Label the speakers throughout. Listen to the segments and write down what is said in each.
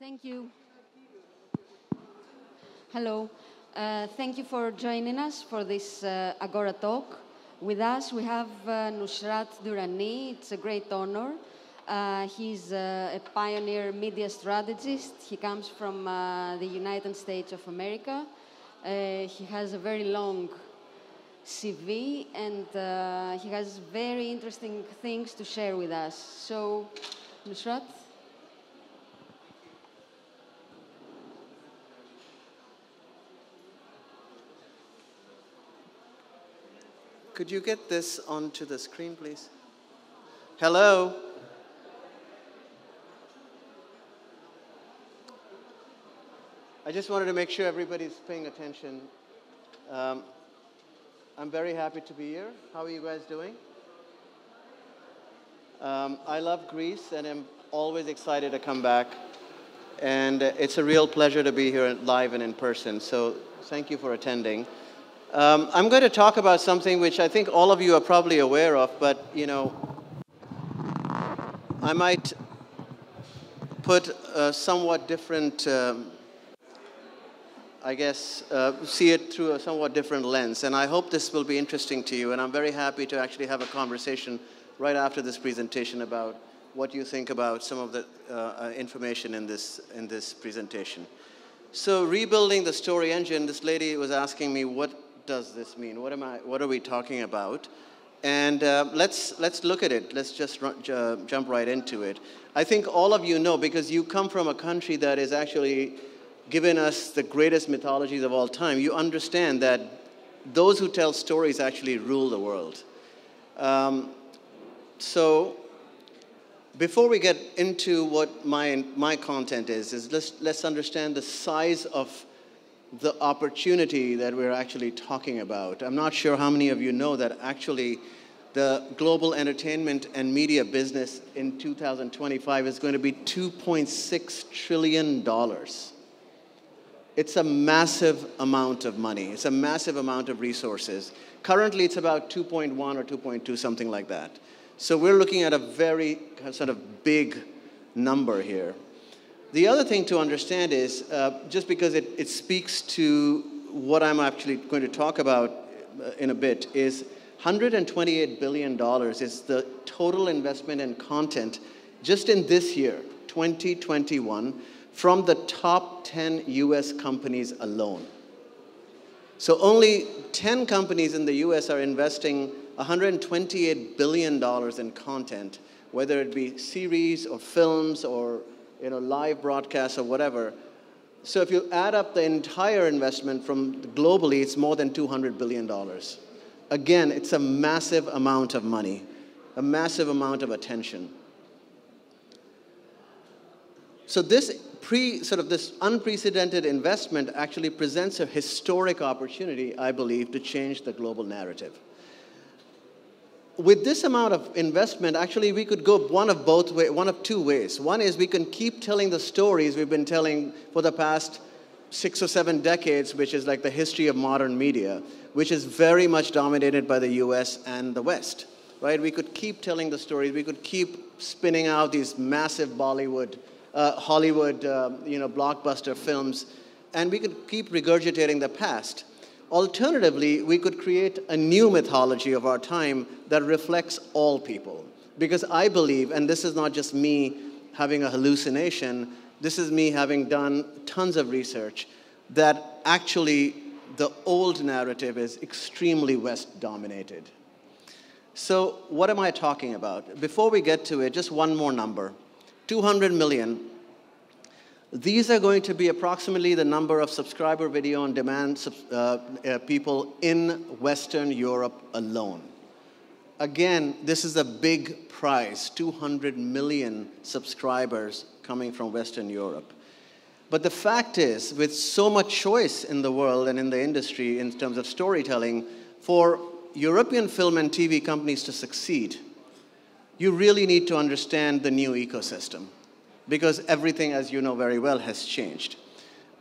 Speaker 1: Thank you. Hello. Thank you for joining us for this Agora talk. With us, we have Nusrat Durrani. It's a great honor. He's a pioneer media strategist. He comes from the United States of America. He has a very long CV, and he has very interesting things to share with us. So, Nusrat?
Speaker 2: Could you get this onto the screen, please? Hello? I just wanted to make sure everybody's paying attention. I'm very happy to be here. How are you guys doing? I love Greece, and I'm always excited to come back. And it's a real pleasure to be here live and in person, so thank you for attending. I'm going to talk about something which I think all of you are probably aware of, but, you know, I might put a somewhat different, see it through a somewhat different lens. And I hope this will be interesting to you. And I'm very happy to actually have a conversation right after this presentation about what you think about some of the information in this presentation. So rebuilding the story engine, this lady was asking me, what does this mean? What are we talking about? And let's look at it. Let's just jump right into it. I think all of you know, because you come from a country that is actually given us the greatest mythologies of all time, you understand that those who tell stories actually rule the world. So before we get into what my content is let's understand the size of the opportunity that we're actually talking about. I'm not sure how many of you know that actually the global entertainment and media business in 2025 is going to be $2.6 trillion. It's a massive amount of money. It's a massive amount of resources. Currently, it's about 2.1 or 2.2, something like that. So we're looking at a very sort of big number here. The other thing to understand is, just because it speaks to what I'm actually going to talk about in a bit, is $128 billion is the total investment in content just in this year, 2021, from the top 10 US companies alone. So only 10 companies in the US are investing $128 billion in content, whether it be series or films or live broadcasts or whatever. So if you add up the entire investment from globally, it's more than $200 billion. Again, it's a massive amount of money, a massive amount of attention. So this this unprecedented investment actually presents a historic opportunity, I believe, to change the global narrative. With this amount of investment, actually, we could go one of two ways. One is we can keep telling the stories we've been telling for the past 6 or 7 decades, which is like the history of modern media, which is very much dominated by the US and the West, right? We could keep telling the stories. We could keep spinning out these massive Hollywood, blockbuster films, and we could keep regurgitating the past. Alternatively, we could create a new mythology of our time that reflects all people. Because I believe, and this is not just me having a hallucination, this is me having done tons of research, that actually the old narrative is extremely West-dominated. So what am I talking about? Before we get to it, just one more number. 200 million. These are going to be approximately the number of subscriber video on demand people in Western Europe alone. Again, this is a big prize, 200 million subscribers coming from Western Europe. But the fact is, with so much choice in the world and in the industry in terms of storytelling, for European film and TV companies to succeed, you really need to understand the new ecosystem. Because everything, as you know very well, has changed.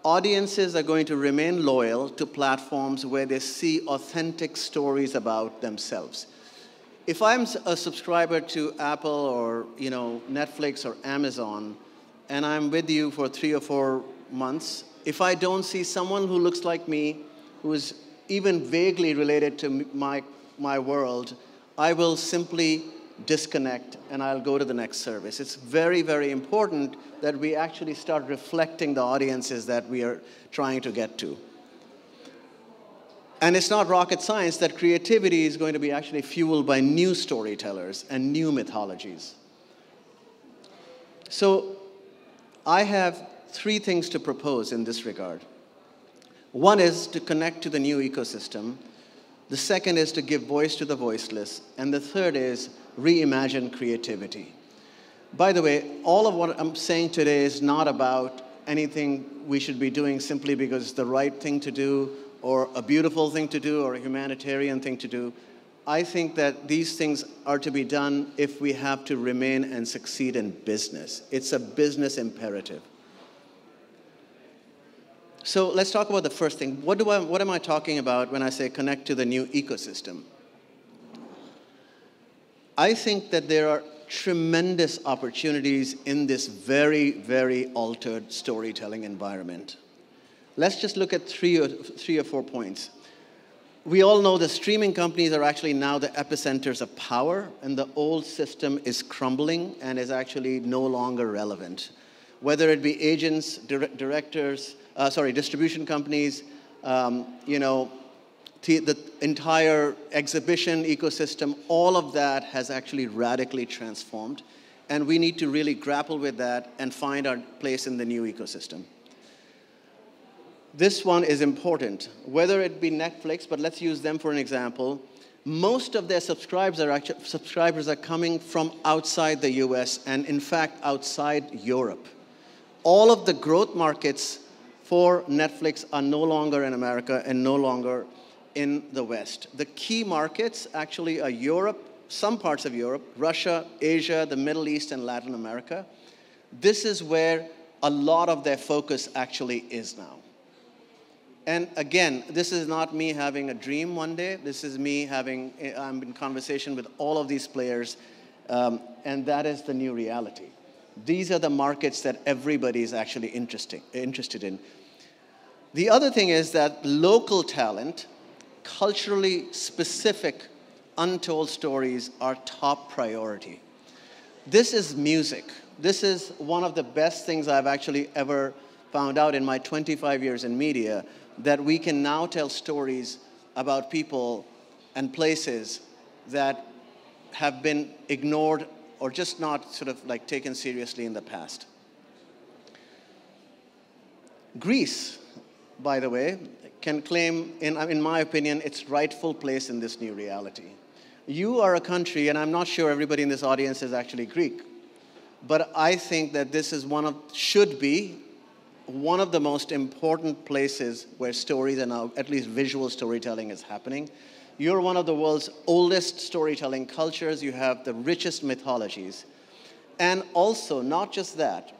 Speaker 2: Audiences are going to remain loyal to platforms where they see authentic stories about themselves. If I'm a subscriber to Apple or Netflix or Amazon, and I'm with you for 3 or 4 months, if I don't see someone who looks like me, who is even vaguely related to my world, I will simply disconnect and I'll go to the next service. It's very, very important that we actually start reflecting the audiences that we are trying to get to. And it's not rocket science that creativity is going to be actually fueled by new storytellers and new mythologies. So I have 3 things to propose in this regard. One is to connect to the new ecosystem. The second is to give voice to the voiceless. And the third is reimagine creativity. By the way, all of what I'm saying today is not about anything we should be doing simply because it's the right thing to do, or a beautiful thing to do, or a humanitarian thing to do. I think that these things are to be done if we have to remain and succeed in business. It's a business imperative. So let's talk about the first thing. What am I talking about when I say connect to the new ecosystem? I think that there are tremendous opportunities in this very, very altered storytelling environment. Let's just look at three or four points. We all know the streaming companies are actually now the epicenters of power, and the old system is crumbling and is actually no longer relevant. Whether it be agents, distribution companies, the entire exhibition ecosystem, all of that has actually radically transformed, and we need to really grapple with that and find our place in the new ecosystem. This one is important, whether it be Netflix, but let's use them for an example. Most of their subscribers are coming from outside the US and, in fact, outside Europe. All of the growth markets for Netflix are no longer in America and no longer in the West. The key markets actually are Europe, some parts of Europe, Russia, Asia, the Middle East, and Latin America. This is where a lot of their focus actually is now. And again, this is not me having a dream one day. This is me I'm in conversation with all of these players, and that is the new reality. These are the markets that everybody is actually interested in. The other thing is that local talent, culturally specific, untold stories are top priority. This is music. This is one of the best things I've actually ever found out in my 25 years in media, that we can now tell stories about people and places that have been ignored or just not sort of like taken seriously in the past. Greece, by the way, can claim, in my opinion, its rightful place in this new reality. You are a country, and I'm not sure everybody in this audience is actually Greek, but I think that this is should be one of the most important places where stories and at least visual storytelling is happening. You're one of the world's oldest storytelling cultures. You have the richest mythologies. And also, not just that,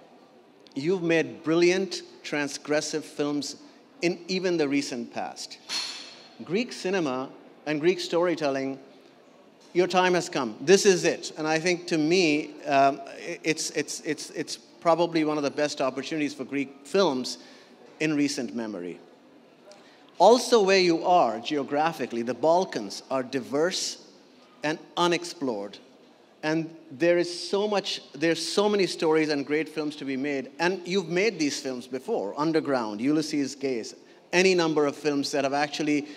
Speaker 2: you've made brilliant, transgressive films in even the recent past. Greek cinema and Greek storytelling, your time has come. This is it. And I think, to me, it's probably one of the best opportunities for Greek films in recent memory. Also, where you are geographically, the Balkans are diverse and unexplored. And there's so many stories and great films to be made. And you've made these films before. Underground, Ulysses Gaze, any number of films that have actually,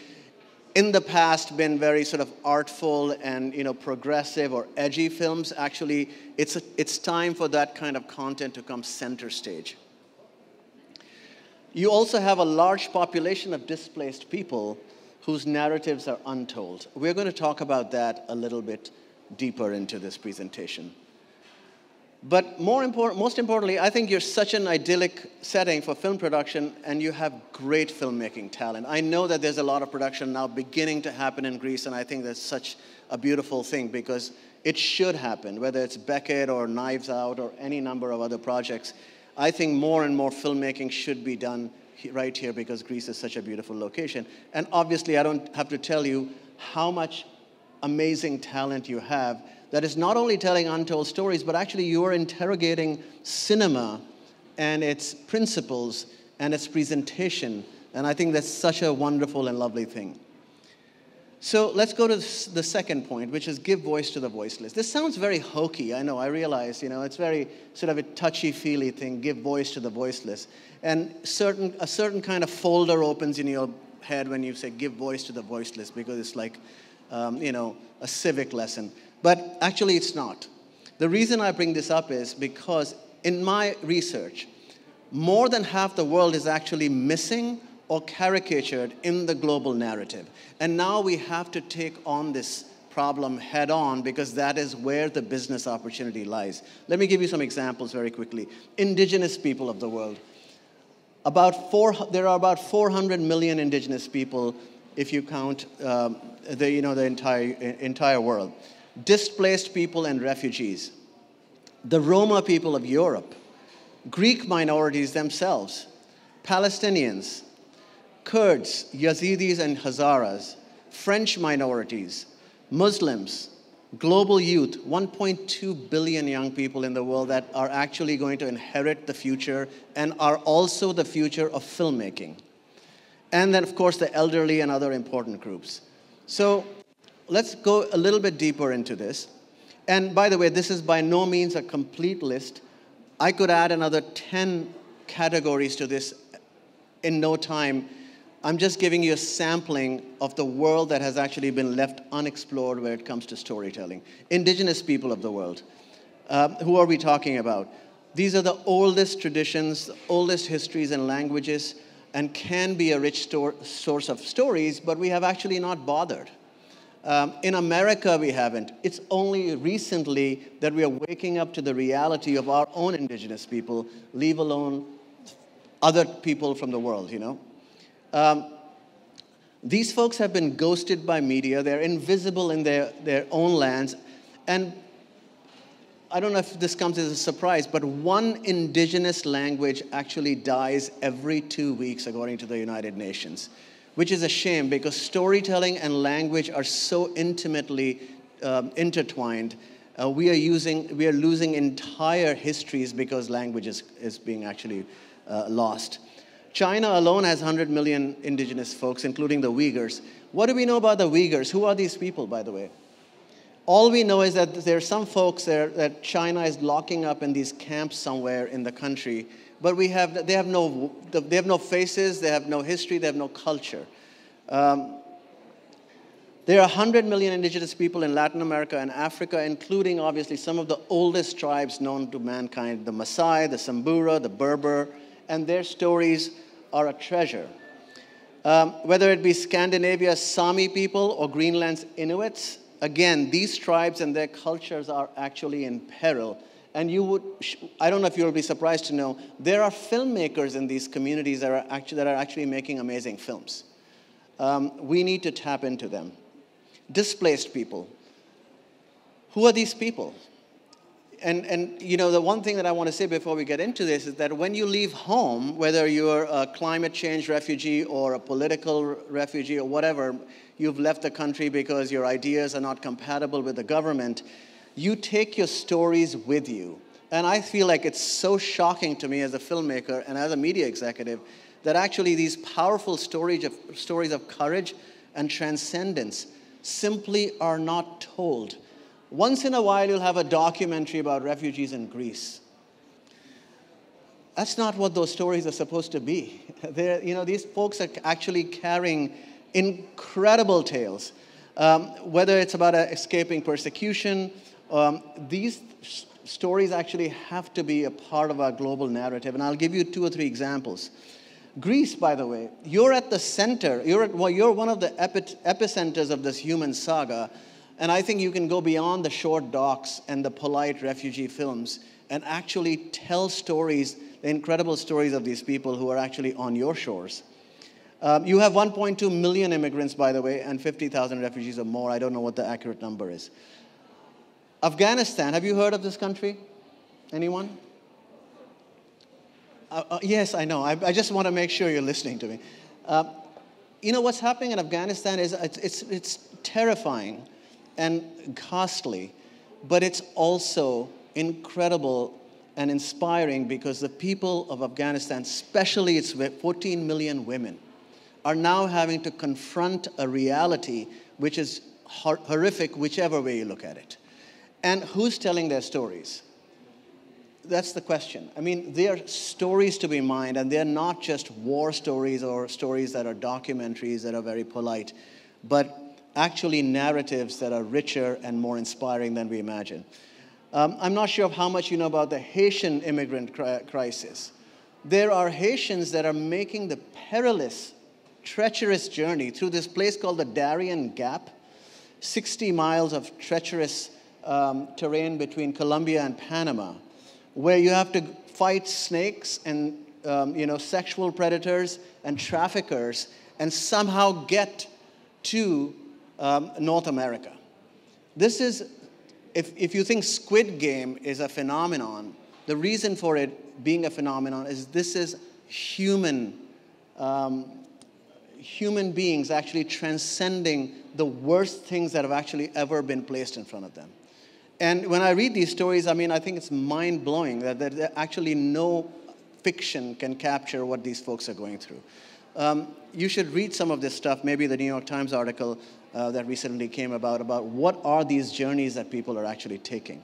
Speaker 2: in the past, been very sort of artful and progressive or edgy films. Actually, it's time for that kind of content to come center stage. You also have a large population of displaced people whose narratives are untold. We're going to talk about that a little bit deeper into this presentation. But most importantly, I think you're such an idyllic setting for film production, and you have great filmmaking talent. I know that there's a lot of production now beginning to happen in Greece, and I think that's such a beautiful thing, because it should happen, whether it's Beckett or Knives Out or any number of other projects. I think more and more filmmaking should be done right here, because Greece is such a beautiful location. And obviously, I don't have to tell you how much amazing talent you have that is not only telling untold stories, but actually you are interrogating cinema and its principles and its presentation. And I think that's such a wonderful and lovely thing. So let's go to the second point, which is give voice to the voiceless. This sounds very hokey, I know, I realize, it's very sort of a touchy-feely thing, give voice to the voiceless. And a certain kind of folder opens in your head when you say give voice to the voiceless, because it's like, a civic lesson. But actually it's not. The reason I bring this up is because in my research, more than half the world is actually missing or caricatured in the global narrative. And now we have to take on this problem head on, because that is where the business opportunity lies. Let me give you some examples very quickly. Indigenous people of the world. There are about 400 million indigenous people if you count the entire world. Displaced people and refugees. The Roma people of Europe. Greek minorities themselves. Palestinians. Kurds, Yazidis and Hazaras, French minorities, Muslims, global youth, 1.2 billion young people in the world that are actually going to inherit the future and are also the future of filmmaking. And then, of course, the elderly and other important groups. So let's go a little bit deeper into this. And by the way, this is by no means a complete list. I could add another 10 categories to this in no time. I'm just giving you a sampling of the world that has actually been left unexplored when it comes to storytelling. Indigenous people of the world. Who are we talking about? These are the oldest traditions, the oldest histories and languages, and can be a rich source of stories, but we have actually not bothered. In America, we haven't. It's only recently that we are waking up to the reality of our own indigenous people, leave alone other people from the world, These folks have been ghosted by media. They're invisible in their own lands. And I don't know if this comes as a surprise, but one indigenous language actually dies every 2 weeks, according to the United Nations, which is a shame, because storytelling and language are so intimately intertwined. We are losing entire histories because language is being actually lost. China alone has 100 million indigenous folks, including the Uyghurs. What do we know about the Uyghurs? Who are these people, by the way? All we know is that there are some folks there that China is locking up in these camps somewhere in the country, but they have no faces, they have no history, they have no culture. There are 100 million indigenous people in Latin America and Africa, including obviously some of the oldest tribes known to mankind, the Maasai, the Samburu, the Berber, and their stories are a treasure. Whether it be Scandinavia's Sami people or Greenland's Inuits, again, these tribes and their cultures are actually in peril. And I don't know if you'll be surprised to know, there are filmmakers in these communities that are actually making amazing films. We need to tap into them. Displaced people. Who are these people? And the one thing that I want to say before we get into this is that when you leave home, whether you're a climate change refugee or a political refugee or whatever, you've left the country because your ideas are not compatible with the government, you take your stories with you. And I feel like it's so shocking to me as a filmmaker and as a media executive that actually these powerful stories of courage and transcendence simply are not told. Once in a while, you'll have a documentary about refugees in Greece. That's not what those stories are supposed to be. These folks are actually carrying incredible tales. Whether it's about escaping persecution, these stories actually have to be a part of our global narrative. And I'll give you 2 or 3 examples. Greece, by the way, you're at the center. You're one of the epicenters of this human saga. And I think you can go beyond the short docs and the polite refugee films and actually tell stories, the incredible stories of these people who are actually on your shores. You have 1.2 million immigrants, by the way, and 50,000 refugees or more. I don't know what the accurate number is. Afghanistan, have you heard of this country? Anyone? Yes, I know. I just want to make sure you're listening to me. What's happening in Afghanistan is it's terrifying and costly, but it's also incredible and inspiring because the people of Afghanistan, especially its 14 million women, are now having to confront a reality which is horrific whichever way you look at it. And who's telling their stories? That's the question. I mean, they are stories to be mined, and they're not just war stories or stories that are documentaries that are very polite, but actually narratives that are richer and more inspiring than we imagine. I'm not sure of how much you know about the Haitian immigrant crisis. There are Haitians that are making the perilous, treacherous journey through this place called the Darien Gap, 60 miles of treacherous terrain between Colombia and Panama, where you have to fight snakes and sexual predators and traffickers and somehow get to North America. This is, if you think Squid Game is a phenomenon, the reason for it being a phenomenon is this is human beings actually transcending the worst things that have actually ever been placed in front of them. And when I read these stories, I mean, I think it's mind-blowing that actually no fiction can capture what these folks are going through. You should read some of this stuff, maybe the New York Times article that recently came about what are these journeys that people are actually taking.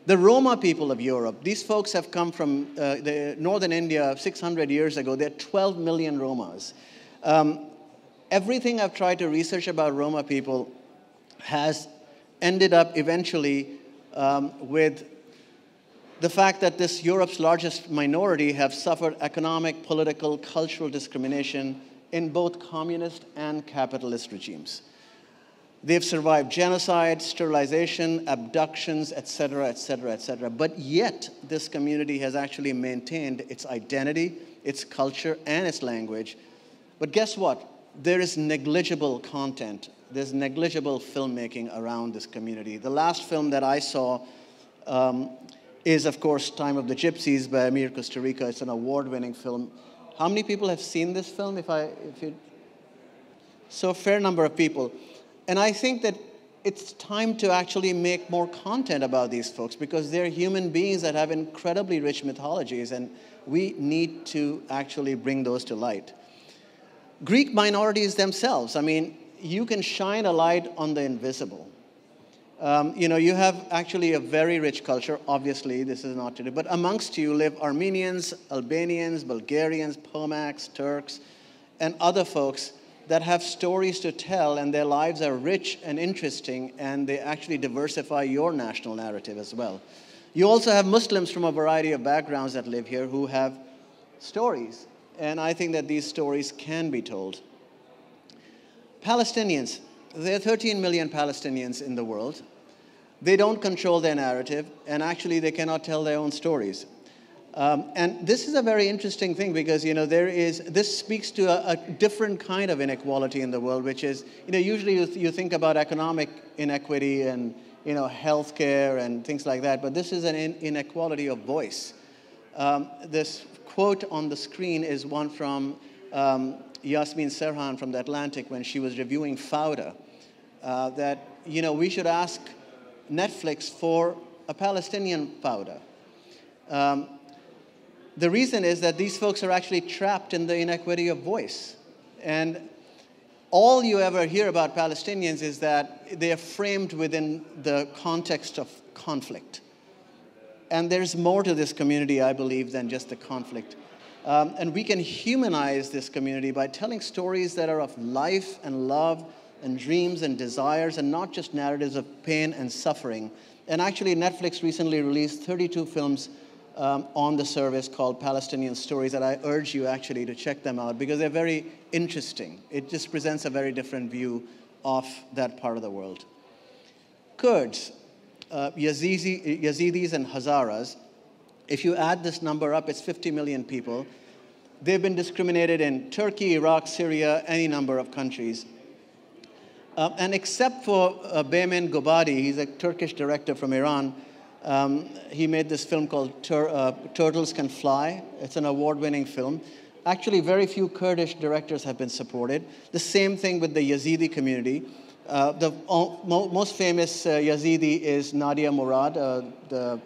Speaker 2: The Roma people of Europe, these folks have come from northern India 600 years ago. There are 12 million Romas. Everything I've tried to research about Roma people has ended up eventually with the fact that this Europe's largest minority have suffered economic, political, cultural discrimination in both communist and capitalist regimes. They've survived genocide, sterilization, abductions, et cetera, et cetera, et cetera. But yet, this community has actually maintained its identity, its culture, and its language. But guess what? There is negligible content. There's negligible filmmaking around this community. The last film that I saw is, of course, Time of the Gypsies by Amir Costa Rica. It's an award-winning film. How many people have seen this film? So a fair number of people. And I think that it's time to actually make more content about these folks because they're human beings that have incredibly rich mythologies, and we need to actually bring those to light. Greek minorities themselves, I mean, you can shine a light on the invisible. You have actually a very rich culture. Obviously, this is not today, but amongst you live Armenians, Albanians, Bulgarians, Pomaks, Turks, and other folks that have stories to tell, and their lives are rich and interesting, and they actually diversify your national narrative as well. You also have Muslims from a variety of backgrounds that live here who have stories, and I think that these stories can be told. Palestinians. There are 13 million Palestinians in the world. They don't control their narrative, and actually they cannot tell their own stories. And this is a very interesting thing because, this speaks to a different kind of inequality in the world, which is, usually you think about economic inequity and, healthcare and things like that, but this is an inequality of voice. This quote on the screen is one from Yasmin Serhan from The Atlantic when she was reviewing Fauda, that, we should ask Netflix for a Palestinian Fauda. The reason is that these folks are actually trapped in the inequity of voice. And all you ever hear about Palestinians is that they are framed within the context of conflict. And there's more to this community, I believe, than just the conflict. And we can humanize this community by telling stories that are of life and love and dreams and desires and not just narratives of pain and suffering. And actually, Netflix recently released 32 films on the service called Palestinian Stories, and I urge you actually to check them out because they're very interesting. It just presents a very different view of that part of the world. Kurds, Yazidis and Hazaras, if you add this number up, it's 50 million people. They've been discriminated in Turkey, Iraq, Syria, any number of countries. And except for Beymen Gobadi, he's a Turkish director from Iran, he made this film called Turtles Can Fly. It's an award-winning film. Actually, very few Kurdish directors have been supported. The same thing with the Yazidi community. The most famous Yazidi is Nadia Murad, the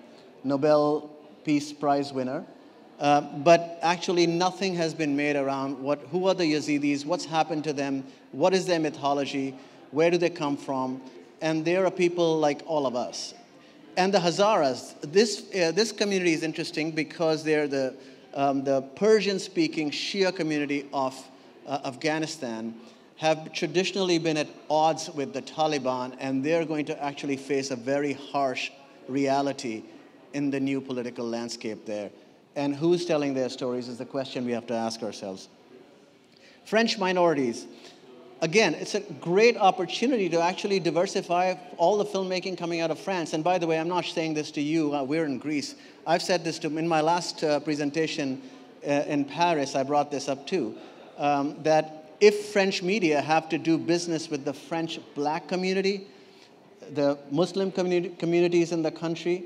Speaker 2: Nobel Peace Prize winner. But actually nothing has been made around who are the Yazidis, what's happened to them, what is their mythology, where do they come from, and there are people like all of us. And the Hazaras, this community is interesting because they're the Persian-speaking Shia community of Afghanistan, have traditionally been at odds with the Taliban, and they're going to actually face a very harsh reality in the new political landscape there. And who's telling their stories is the question we have to ask ourselves. French minorities. Again, it's a great opportunity to actually diversify all the filmmaking coming out of France. And by the way, I'm not saying this to you, we're in Greece. I've said this in my last presentation in Paris, I brought this up too, that if French media have to do business with the French black community, the Muslim communities in the country,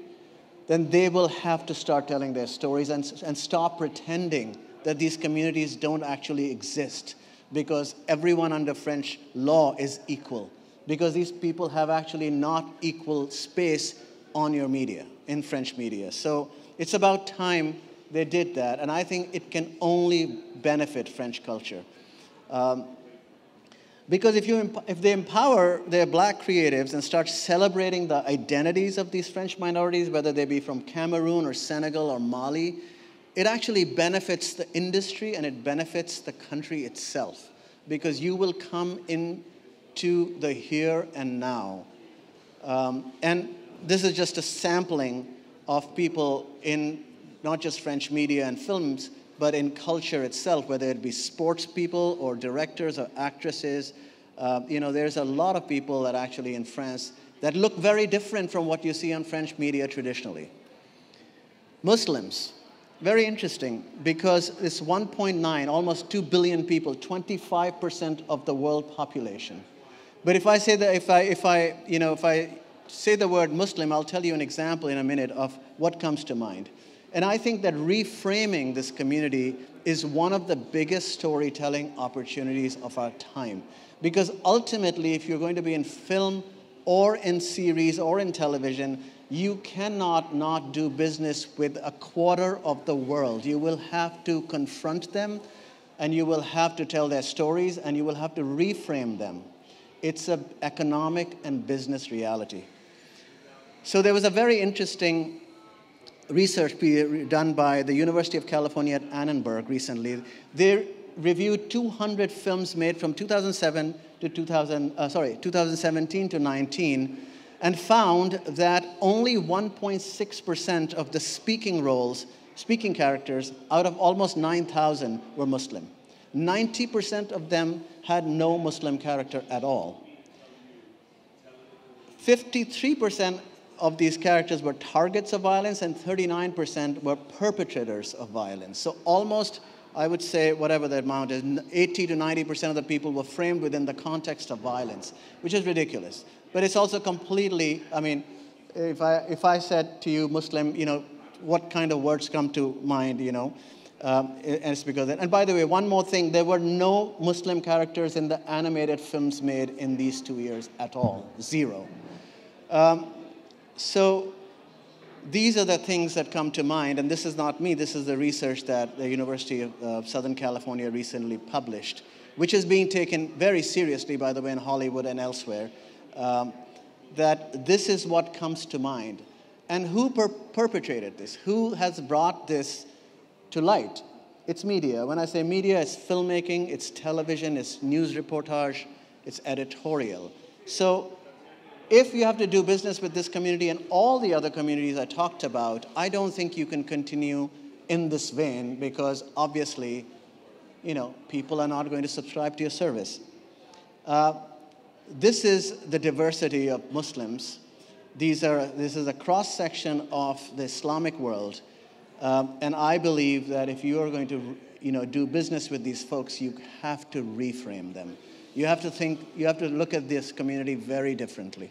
Speaker 2: then they will have to start telling their stories and stop pretending that these communities don't actually exist, because everyone under French law is equal, because these people have actually not equal space on your media, in French media. So it's about time they did that, and I think it can only benefit French culture. Because if they empower their black creatives and start celebrating the identities of these French minorities, whether they be from Cameroon or Senegal or Mali, it actually benefits the industry and it benefits the country itself, because you will come into the here and now. And this is just a sampling of people in not just French media and films, but in culture itself, whether it be sports people or directors or actresses. There's a lot of people that actually in France that look very different from what you see on French media traditionally. Muslims, very interesting, because it's 1.9, almost 2 billion people, 25% of the world population. But if I say that, if I say the word Muslim, I'll tell you an example in a minute of what comes to mind. And I think that reframing this community is one of the biggest storytelling opportunities of our time. Because ultimately, if you're going to be in film or in series or in television, you cannot not do business with a quarter of the world. You will have to confront them, and you will have to tell their stories, and you will have to reframe them. It's an economic and business reality. So there was a very interesting research done by the University of California at Annenberg recently. They reviewed 200 films made from 2017 to 19, and found that only 1.6% of the speaking characters, out of almost 9,000 were Muslim. 90% of them had no Muslim character at all. 53% of these characters were targets of violence, and 39% were perpetrators of violence. So almost, I would say, whatever the amount is, 80 to 90% of the people were framed within the context of violence, which is ridiculous. But it's also completely, if I said to you, Muslim, what kind of words come to mind, and it's because of that. And by the way, one more thing, there were no Muslim characters in the animated films made in these 2 years at all, 0. So these are the things that come to mind, and this is not me, this is the research that the University of Southern California recently published, which is being taken very seriously, by the way, in Hollywood and elsewhere, that this is what comes to mind. And who perpetrated this? Who has brought this to light? It's media. When I say media, it's filmmaking, it's television, it's news reportage, it's editorial. So if you have to do business with this community and all the other communities I talked about, I don't think you can continue in this vein, because obviously, people are not going to subscribe to your service. This is the diversity of Muslims. This is a cross-section of the Islamic world. And I believe that if you are going to do business with these folks, you have to reframe them. You have to look at this community very differently.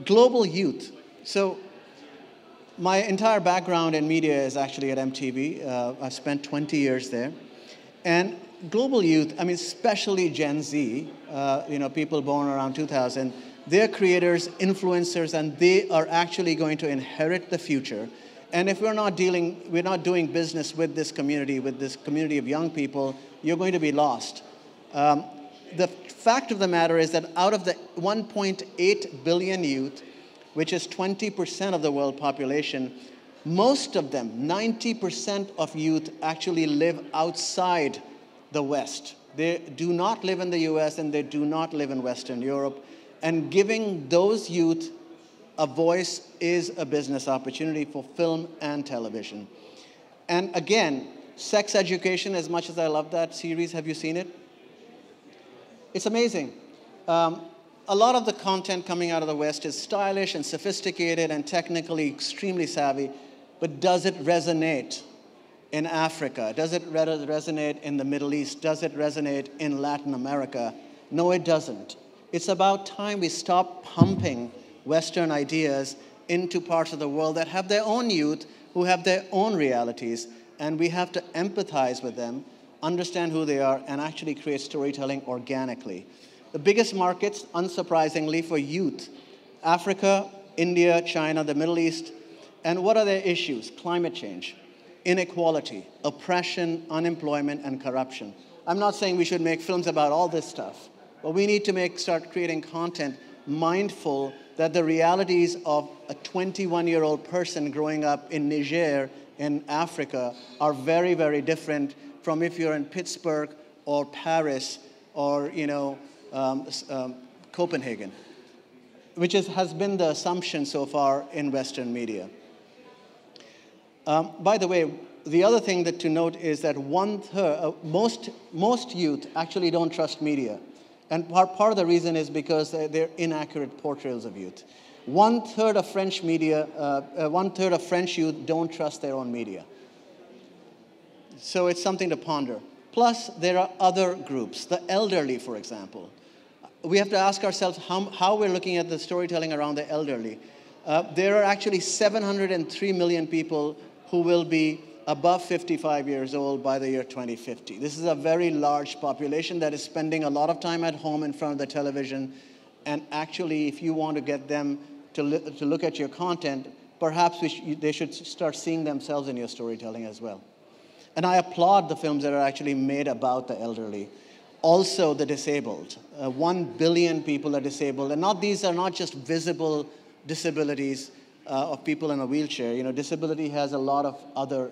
Speaker 2: Global youth. So my entire background in media is actually at MTV. I spent 20 years there. And global youth, especially Gen Z, people born around 2000, they're creators, influencers, and they are actually going to inherit the future. And if we're not doing business with this community of young people, you're going to be lost. The fact of the matter is that out of the 1.8 billion youth, which is 20% of the world population, most of them, 90% of youth, actually live outside the West. They do not live in the US and they do not live in Western Europe. And giving those youth a voice is a business opportunity for film and television. And again, sex education, as much as I love that series, have you seen it? It's amazing. A lot of the content coming out of the West is stylish and sophisticated and technically extremely savvy, but does it resonate in Africa? Does it resonate in the Middle East? Does it resonate in Latin America? No, it doesn't. It's about time we stop pumping Western ideas into parts of the world that have their own youth, who have their own realities, and we have to empathize with them, understand who they are, and actually create storytelling organically. The biggest markets, unsurprisingly, for youth, Africa, India, China, the Middle East. And what are their issues? Climate change, inequality, oppression, unemployment, and corruption. I'm not saying we should make films about all this stuff, but we need to start creating content mindful that the realities of a 21-year-old person growing up in Niger, in Africa, are very, very different from if you're in Pittsburgh or Paris or, Copenhagen, which has been the assumption so far in Western media. By the way, the other thing to note is that most youth actually don't trust media. And part of the reason is because they're inaccurate portrayals of youth. One-third of French youth don't trust their own media. So it's something to ponder. Plus, there are other groups, the elderly, for example. We have to ask ourselves how we're looking at the storytelling around the elderly. There are actually 703 million people who will be above 55 years old by the year 2050. This is a very large population that is spending a lot of time at home in front of the television. And actually, if you want to get them to look at your content, perhaps they should start seeing themselves in your storytelling as well. And I applaud the films that are actually made about the elderly. Also, the disabled. 1 billion people are disabled. And these are not just visible disabilities of people in a wheelchair. Disability has a lot of other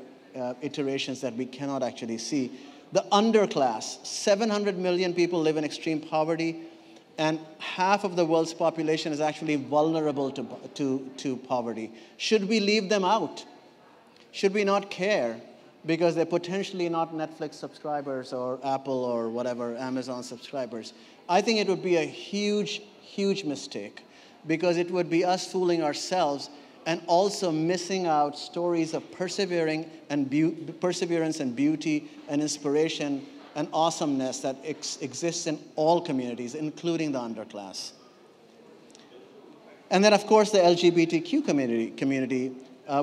Speaker 2: iterations that we cannot actually see. The underclass, 700 million people live in extreme poverty, and half of the world's population is actually vulnerable to poverty. Should we leave them out? Should we not care? Because they're potentially not Netflix subscribers or Apple or whatever, Amazon subscribers. I think it would be a huge, huge mistake, because it would be us fooling ourselves and also missing out stories of perseverance and beauty and inspiration and awesomeness that exists in all communities, including the underclass. And then, of course, the LGBTQ community,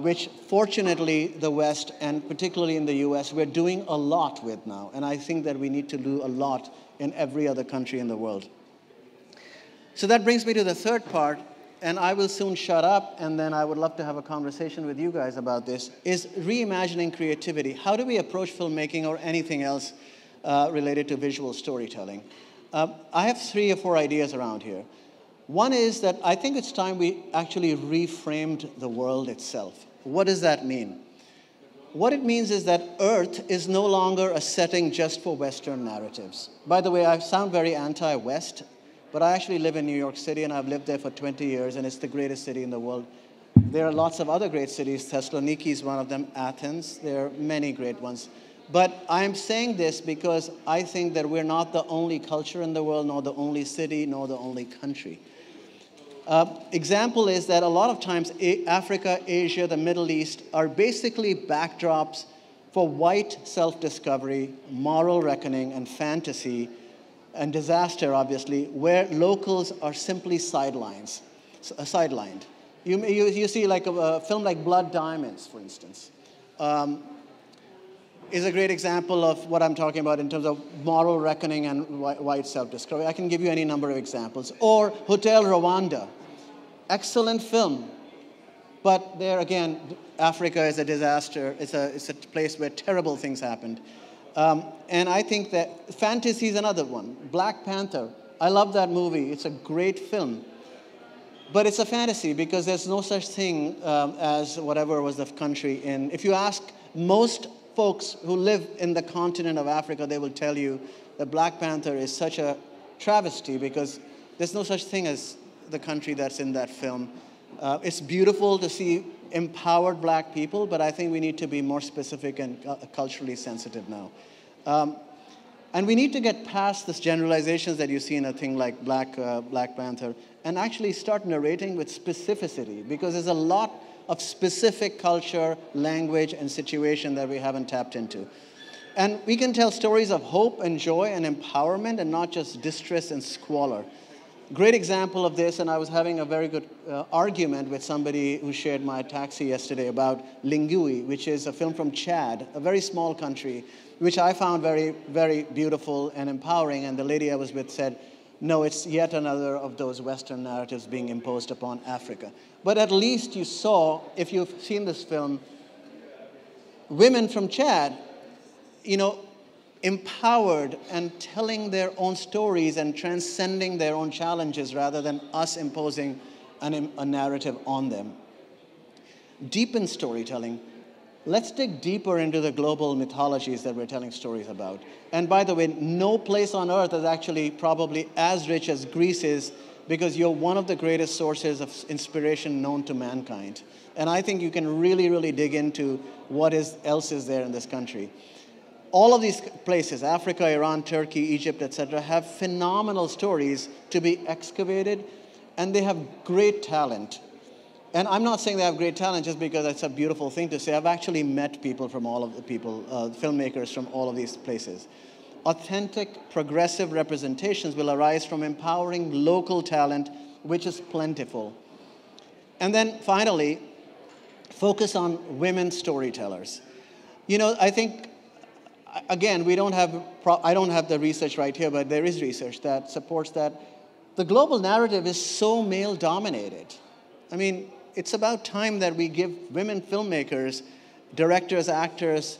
Speaker 2: which fortunately the West, and particularly in the US, we're doing a lot with now. And I think that we need to do a lot in every other country in the world. So that brings me to the third part, and I will soon shut up, and then I would love to have a conversation with you guys about this, is reimagining creativity. How do we approach filmmaking or anything else related to visual storytelling? I have 3 or 4 ideas around here. One is that I think it's time we actually reframed the world itself. What does that mean? What it means is that Earth is no longer a setting just for Western narratives. By the way, I sound very anti-West, but I actually live in New York City, and I've lived there for 20 years, and it's the greatest city in the world. There are lots of other great cities. Thessaloniki is one of them, Athens. There are many great ones. But I'm saying this because I think that we're not the only culture in the world, nor the only city, nor the only country. Example is that a lot of times Africa, Asia, the Middle East are basically backdrops for white self-discovery, moral reckoning, and fantasy, and disaster, obviously, where locals are simply sidelined. You see like a film like Blood Diamonds, for instance, is a great example of what I'm talking about in terms of moral reckoning and white self-discovery. I can give you any number of examples. Or Hotel Rwanda, excellent film, But there again, Africa is a disaster. It's a place where terrible things happened. And I think that fantasy is another one. Black Panther. I love that movie. It's a great film. But it's a fantasy because there's no such thing as whatever was the country in. If you ask most folks who live in the continent of Africa, they will tell you that Black Panther is such a travesty because there's no such thing as the country that's in that film. It's beautiful to see empowered black people, but I think we need to be more specific and culturally sensitive now. And we need to get past this generalizations that you see in a thing like Black Panther and actually start narrating with specificity, because there's a lot of specific culture, language, and situation that we haven't tapped into. And we can tell stories of hope and joy and empowerment and not just distress and squalor. Great example of this, and I was having a very good argument with somebody who shared my taxi yesterday about Lingui, which is a film from Chad, a very small country, which I found very, very beautiful and empowering. And the lady I was with said, no, it's yet another of those Western narratives being imposed upon Africa. But at least you saw, if you've seen this film, women from Chad, empowered and telling their own stories and transcending their own challenges rather than us imposing a narrative on them. Deepen storytelling. Let's dig deeper into the global mythologies that we're telling stories about. And by the way, no place on earth is actually probably as rich as Greece is, because you're one of the greatest sources of inspiration known to mankind. And I think you can really, really dig into what else is there in this country. All of these places, Africa, Iran, Turkey, Egypt, etc., have phenomenal stories to be excavated, and they have great talent. And I'm not saying they have great talent just because it's a beautiful thing to say. I've actually met people from all of the filmmakers from all of these places. Authentic, progressive representations will arise from empowering local talent, which is plentiful. And then finally, focus on women storytellers. I think, again, I don't have the research right here, but there is research that supports that the global narrative is so male-dominated. I mean, it's about time that we give women filmmakers, directors, actors,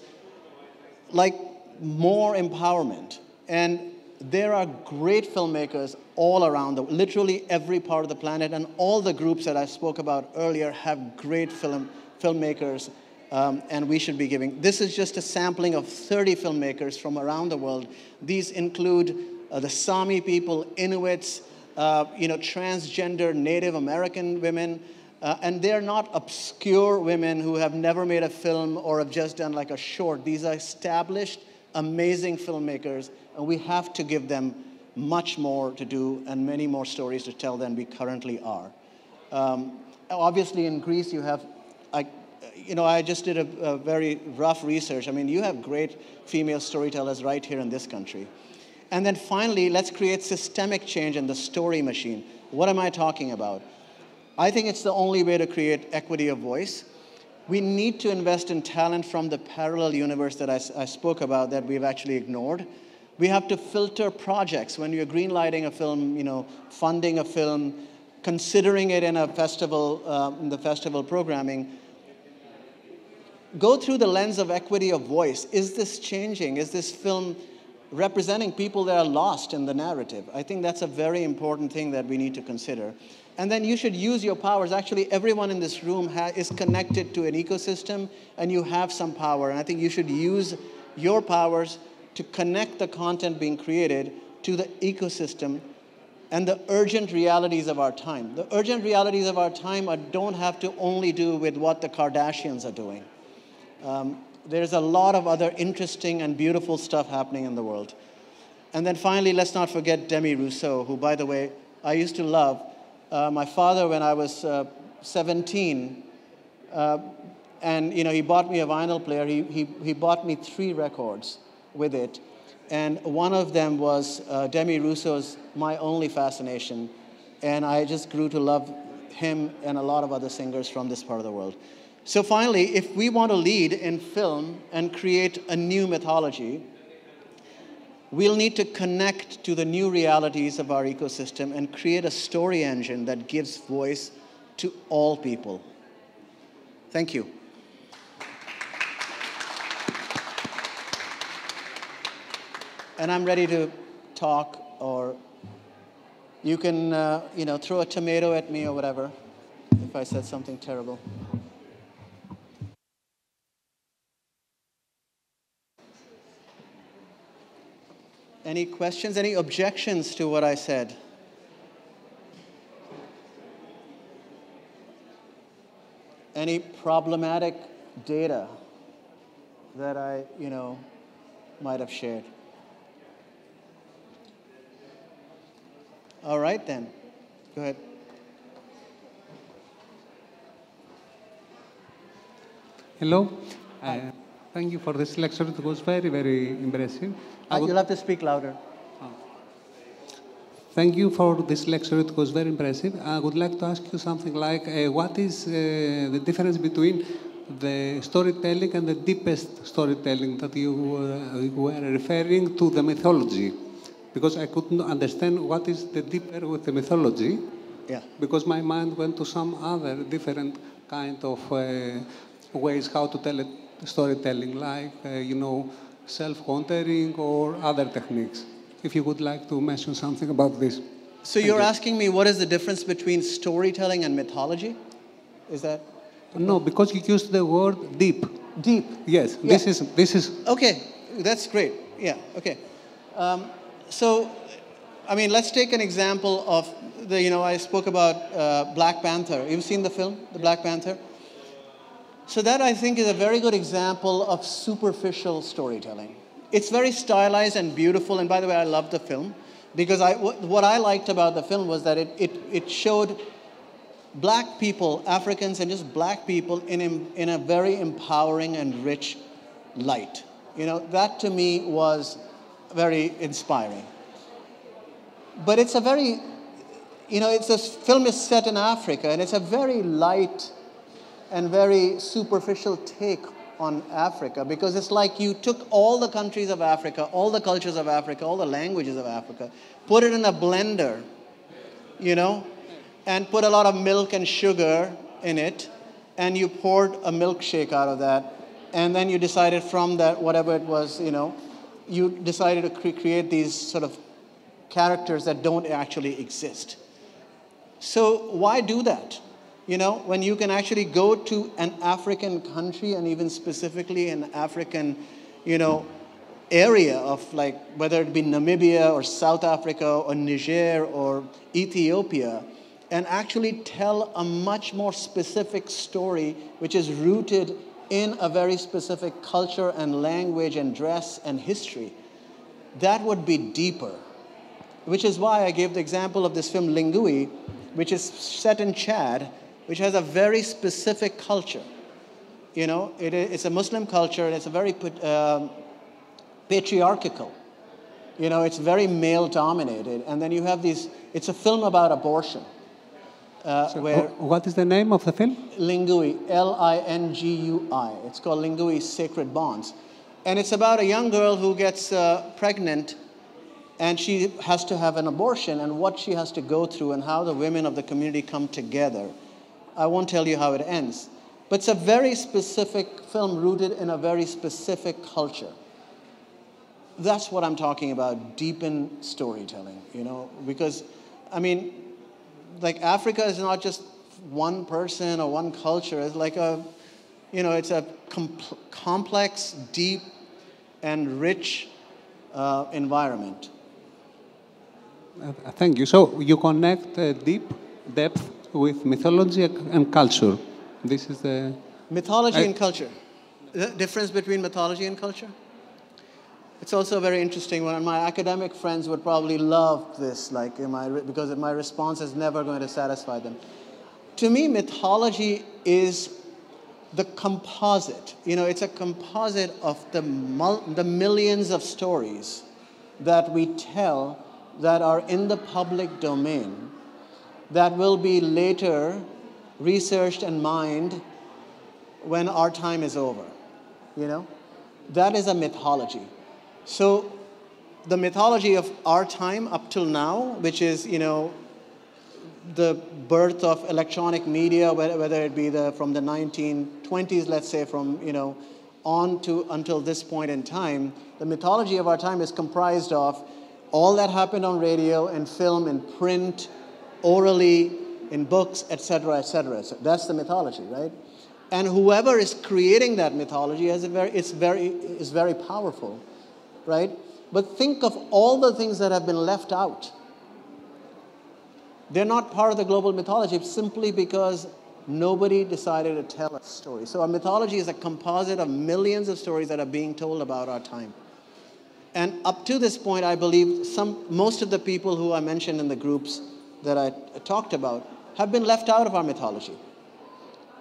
Speaker 2: more empowerment. And there are great filmmakers all around, literally every part of the planet, and all the groups that I spoke about earlier have great filmmakers, and we should be giving. This is just a sampling of 30 filmmakers from around the world. These include the Sami people, Inuits, transgender Native American women, and they're not obscure women who have never made a film or have just done like a short. These are established, amazing filmmakers, and we have to give them much more to do and many more stories to tell than we currently are. Obviously, in Greece, you have, I just did a very rough research. I mean, you have great female storytellers right here in this country. And then finally, let's create systemic change in the story machine. What am I talking about? I think it's the only way to create equity of voice. We need to invest in talent from the parallel universe that I spoke about that we've actually ignored. We have to filter projects. When you're greenlighting a film, funding a film, considering it in a festival, in the festival programming, go through the lens of equity of voice. Is this changing? Is this film representing people that are lost in the narrative? I think that's a very important thing that we need to consider. And then you should use your powers. Actually, everyone in this room is connected to an ecosystem, and you have some power. And I think you should use your powers to connect the content being created to the ecosystem and the urgent realities of our time. The urgent realities of our time don't have to only do with what the Kardashians are doing. There's a lot of other interesting and beautiful stuff happening in the world. And then finally, let's not forget Demi Rousseau, who, by the way, I used to love. My father, when I was 17, and he bought me a vinyl player. He bought me 3 records with it, and one of them was Demi Rousseau's "My Only Fascination," and I just grew to love him and a lot of other singers from this part of the world. So finally, if we want to lead in film and create a new mythology, we'll need to connect to the new realities of our ecosystem and create a story engine that gives voice to all people. Thank you. And I'm ready to talk, or you can, throw a tomato at me or whatever if I said something terrible. Any questions, any objections to what I said? Any problematic data that I, might have shared? All right, then. Go ahead.
Speaker 3: Hello. Thank you for this lecture. It was very, very impressive.
Speaker 2: You'll have to speak louder.
Speaker 3: Thank you for this lecture. It was very impressive. I would like to ask you something like, what is the difference between the storytelling and the deepest storytelling that you were referring to the mythology? Because I couldn't understand what is the deeper with the mythology.
Speaker 2: Yeah.
Speaker 3: Because my mind went to some other different kind of ways how to tell storytelling, like, self-contouring or other techniques. If you would like to mention something about this.
Speaker 2: So you're asking me what is the difference between storytelling and mythology? Is that?
Speaker 3: No, because you used the word deep.
Speaker 2: Deep.
Speaker 3: Yes.
Speaker 2: Yeah.
Speaker 3: This is.
Speaker 2: Okay, that's great. Yeah. Okay. Let's take an example of I spoke about Black Panther. You've seen the film, The Black Panther? So that, I think, is a very good example of superficial storytelling. It's very stylized and beautiful, and by the way, I love the film, because what I liked about the film was that it showed black people, Africans, and just black people in a very empowering and rich light. That to me was very inspiring. But it's a very, film is set in Africa, and it's a very light and very superficial take on Africa, because it's like you took all the countries of Africa, all the cultures of Africa, all the languages of Africa, put it in a blender, and put a lot of milk and sugar in it, and you poured a milkshake out of that, and then you decided from that, whatever it was, you decided to create these sort of characters that don't actually exist. So why do that? When you can actually go to an African country, and even specifically an African, area of, like, whether it be Namibia or South Africa or Niger or Ethiopia, and actually tell a much more specific story, which is rooted in a very specific culture and language and dress and history, that would be deeper. Which is why I gave the example of this film Lingui, which is set in Chad, which has a very specific culture. It's a Muslim culture, and it's a very patriarchal. It's very male-dominated. And then you have it's a film about abortion.
Speaker 3: What is the name of the film?
Speaker 2: Lingui, Lingui. It's called Lingui Sacred Bonds. And it's about a young girl who gets pregnant, and she has to have an abortion, and what she has to go through, and how the women of the community come together. I won't tell you how it ends. But it's a very specific film rooted in a very specific culture. That's what I'm talking about, deepened storytelling, because, Africa is not just one person or one culture. It's like it's a complex, deep, and rich environment.
Speaker 3: Thank you. So you connect depth with mythology and culture. This is the...
Speaker 2: Mythology and culture. The difference between mythology and culture? It's also a very interesting one. My academic friends would probably love this, because my response is never going to satisfy them. To me, mythology is the composite. It's a composite of the millions of stories that we tell that are in the public domain, that will be later researched and mined when our time is over. That is a mythology. So the mythology of our time up till now, which is, the birth of electronic media, whether it be from the 1920s, let's say, from, on to until this point in time, the mythology of our time is comprised of all that happened on radio and film and print, orally, in books, etc., etc. So that's the mythology, right? And whoever is creating that mythology is very powerful, right? But think of all the things that have been left out. They're not part of the global mythology simply because nobody decided to tell a story. So our mythology is a composite of millions of stories that are being told about our time. And up to this point, I believe most of the people who I mentioned in the groups that I talked about have been left out of our mythology.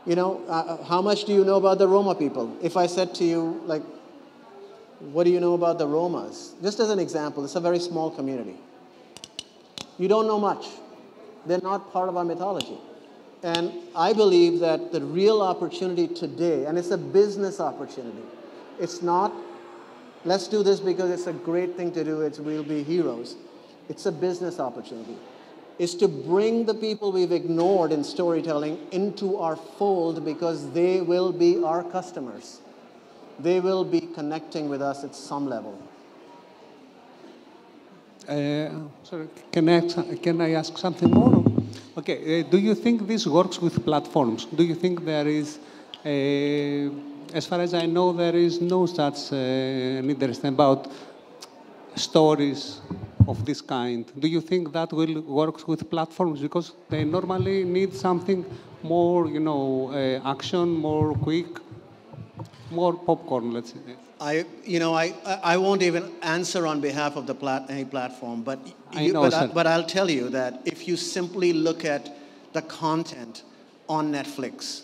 Speaker 2: How much do you know about the Roma people? If I said to you, like, what do you know about the Romas? Just as an example, it's a very small community. You don't know much. They're not part of our mythology. And I believe that the real opportunity today, and it's a business opportunity, it's not, let's do this because it's a great thing to do, we'll be heroes. It's a business opportunity. Is to bring the people we've ignored in storytelling into our fold because they will be our customers. They will be connecting with us at some level.
Speaker 3: Sorry, can I ask something more? Okay, do you think this works with platforms? Do you think there is, as far as I know, there is no such interest about stories of this kind? Do you think that will work with platforms? Because they normally need something more, action, more quick, more popcorn, let's say.
Speaker 2: I won't even answer on behalf of any platform, but I'll tell you that if you simply look at the content on Netflix,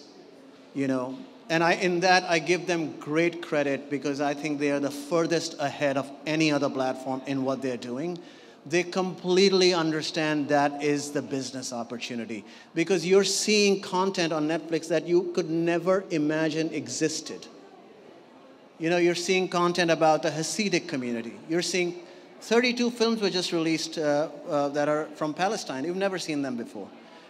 Speaker 2: and in that I give them great credit because I think they are the furthest ahead of any other platform in what they're doing. They completely understand that is the business opportunity because you're seeing content on Netflix that you could never imagine existed. You're seeing content about the Hasidic community. You're seeing 32 films were just released that are from Palestine. You've never seen them before.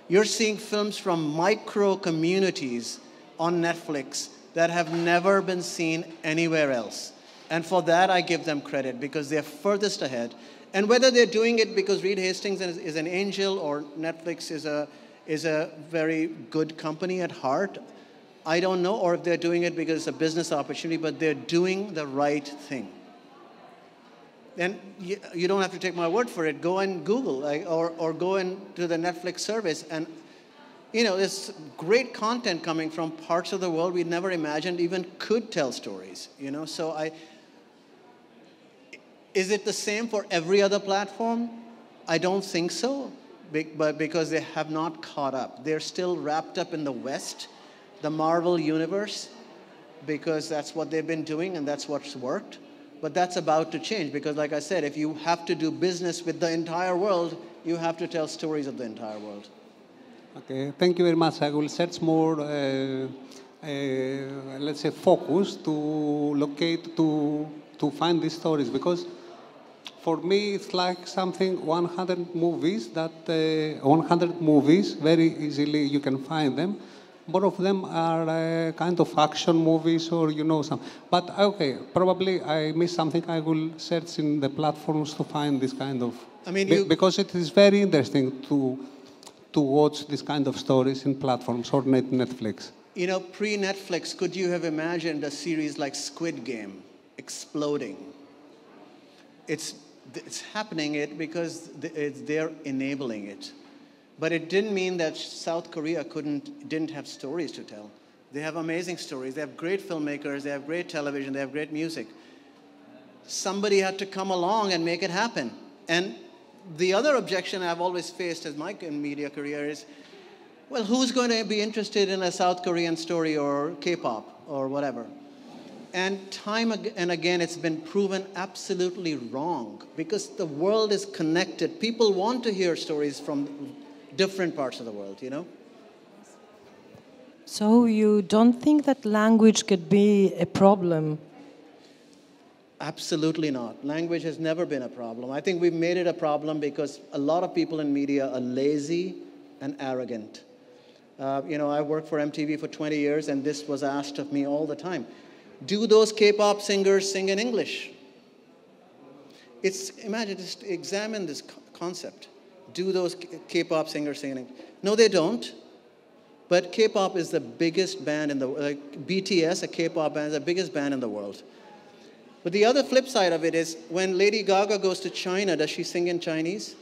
Speaker 2: You're seeing films from micro communities on Netflix that have never been seen anywhere else. And for that, I give them credit because they're furthest ahead. And whether they're doing it because Reed Hastings is an angel or Netflix is a very good company at heart, I don't know, or if they're doing it because it's a business opportunity, but they're doing the right thing. And you don't have to take my word for it. Go and Google or go into the Netflix service. And, there's great content coming from parts of the world we never imagined even could tell stories. So is it the same for every other platform? I don't think so, but because they have not caught up. They're still wrapped up in the West, the Marvel universe, because that's what they've been doing and that's what's worked. But that's about to change because, like I said, if you have to do business with the entire world, you have to tell stories of the entire world.
Speaker 3: Okay, thank you very much. I will search more, let's say, focus to locate, to find these stories because for me it's like something 100 movies that 100 movies very easily you can find them. More of them are kind of action movies or some. But okay, probably I missed something. I will search in the platforms to find this kind of. Because it is very interesting to watch this kind of stories in platforms or Netflix.
Speaker 2: Pre-Netflix, could you have imagined a series like Squid Game exploding? It's happening because they're enabling it. But it didn't mean that South Korea didn't have stories to tell. They have amazing stories. They have great filmmakers. They have great television. They have great music. Somebody had to come along and make it happen. And the other objection I've always faced as my media career is, well, who's going to be interested in a South Korean story or K-pop or whatever? And time and again, it's been proven absolutely wrong because the world is connected. People want to hear stories from different parts of the world,
Speaker 4: So you don't think that language could be a problem?
Speaker 2: Absolutely not. Language has never been a problem. I think we've made it a problem because a lot of people in media are lazy and arrogant. I worked for MTV for 20 years, and this was asked of me all the time. Do those K-pop singers sing in English? Imagine, just examine this concept. Do those K-pop singers sing in English? No, they don't. But K-pop is the biggest band in the world. BTS, a K-pop band, is the biggest band in the world. But the other flip side of it is, when Lady Gaga goes to China, does she sing in Chinese?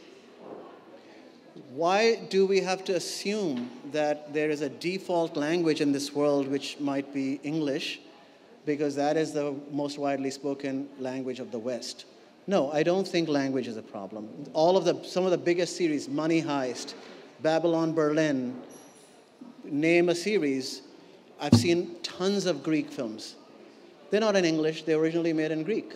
Speaker 2: Why do we have to assume that there is a default language in this world which might be English, because that is the most widely spoken language of the West? No, I don't think language is a problem. Some of the biggest series, Money Heist, Babylon Berlin, name a series. I've seen tons of Greek films. They're not in English, they're originally made in Greek.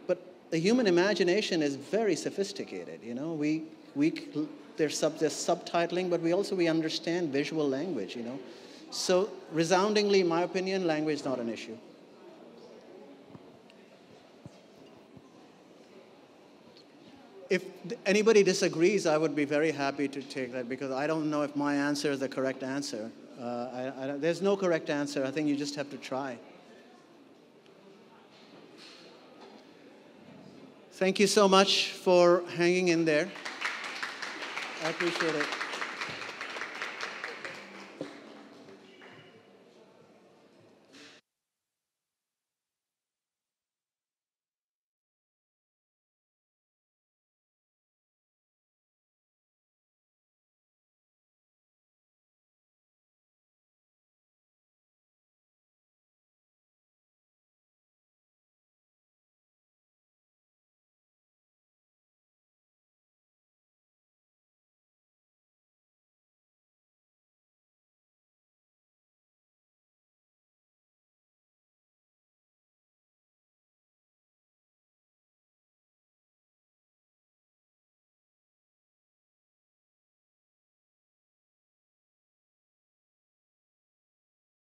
Speaker 2: But the human imagination is very sophisticated, there's subtitling, but we understand visual language, So resoundingly, in my opinion, language is not an issue. If anybody disagrees, I would be very happy to take that, because I don't know if my answer is the correct answer. There's no correct answer. I think you just have to try. Thank you so much for hanging in there. I appreciate it.